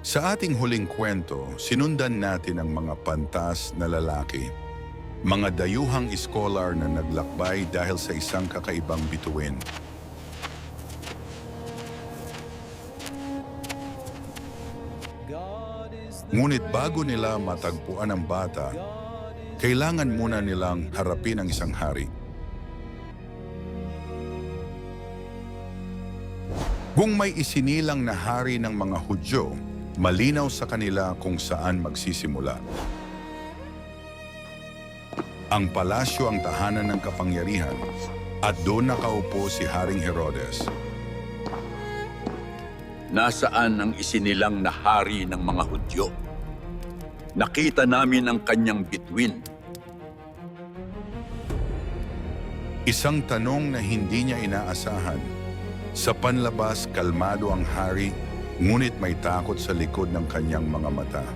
Sa ating huling kwento, sinundan natin ang mga pantas na lalaki. Mga dayuhang scholar na naglakbay dahil sa isang kakaibang bituin. Ngunit bago nila matagpuan ang bata, kailangan muna nilang harapin ang isang hari. Kung may isinilang na hari ng mga Hudyo, malinaw sa kanila kung saan magsisimula. Ang palasyo ang tahanan ng kapangyarihan at doon nakaupo si Haring Herodes. Nasaan ang isinilang na hari ng mga Hudyo? Nakita namin ang kanyang bituin. Isang tanong na hindi niya inaasahan. Sa panlabas, kalmado ang hari, ngunit may takot sa likod ng kanyang mga mata.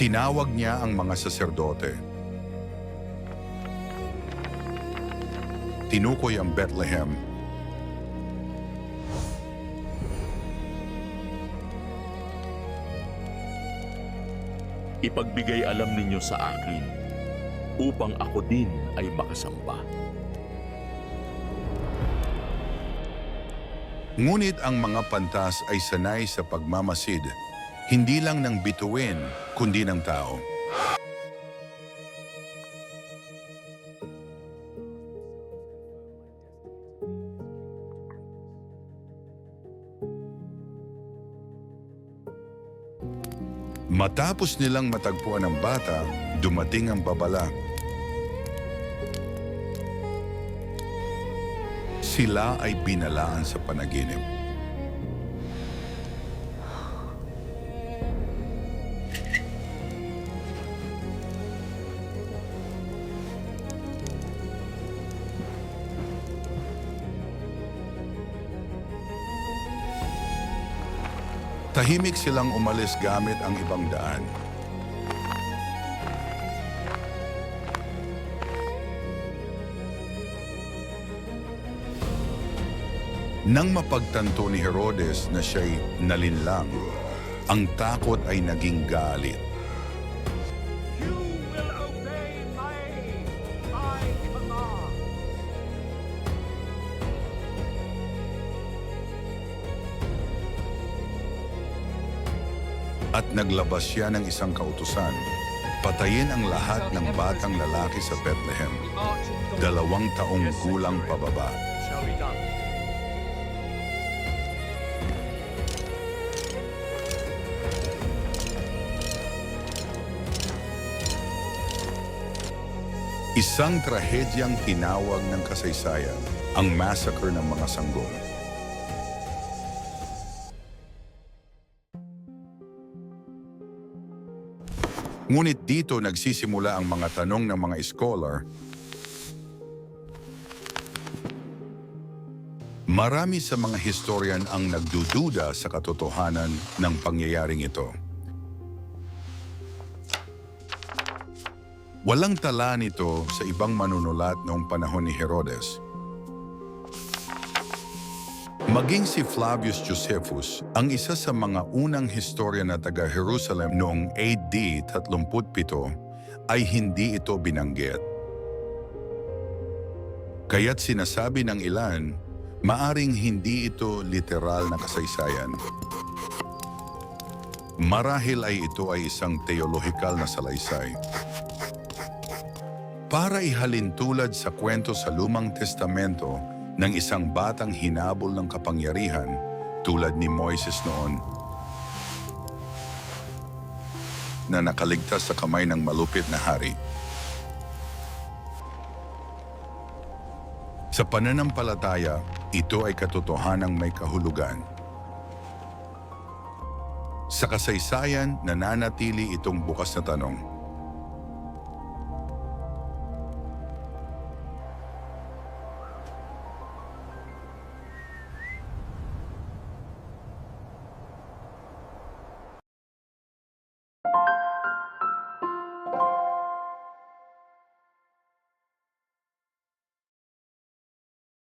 Tinawag niya ang mga saserdote. Tinukoy ang Bethlehem. Ipagbigay alam ninyo sa akin upang ako din ay makasamba. Ngunit ang mga pantas ay sanay sa pagmamasid, hindi lang ng bituin, kundi ng tao. Matapos nilang matagpuan ang bata, dumating ang babala. Sila ay binalaan sa panaginip. Tahimik silang umalis gamit ang ibang daan. Nang mapagtanto ni Herodes na siya'y nalinlang, ang takot ay naging galit. You will obey my command. At naglabas siya ng isang kautusan, patayin ang lahat ng batang lalaki sa Bethlehem, 2 taong gulang pababa. Shall be done. Isang trahedyang tinawag ng kasaysayan, ang massacre ng mga sanggol. Ngunit dito nagsisimula ang mga tanong ng mga scholar. Marami sa mga historian ang nagdududa sa katotohanan ng pangyayaring ito. Walang tala nito sa ibang manunulat noong panahon ni Herodes. Maging si Flavius Josephus, ang isa sa mga unang historian na taga-Jerusalem noong AD 37, ay hindi ito binanggit. Kaya't sinasabi ng ilan, maaring hindi ito literal na kasaysayan. Marahil ay ito ay isang teolohikal na salaysay. Para ihalin tulad sa kwento sa Lumang Testamento ng isang batang hinabol ng kapangyarihan tulad ni Moises noon na nakaligtas sa kamay ng malupit na hari. Sa pananampalataya, ito ay katotohanang may kahulugan. Sa kasaysayan, nananatili itong bukas na tanong.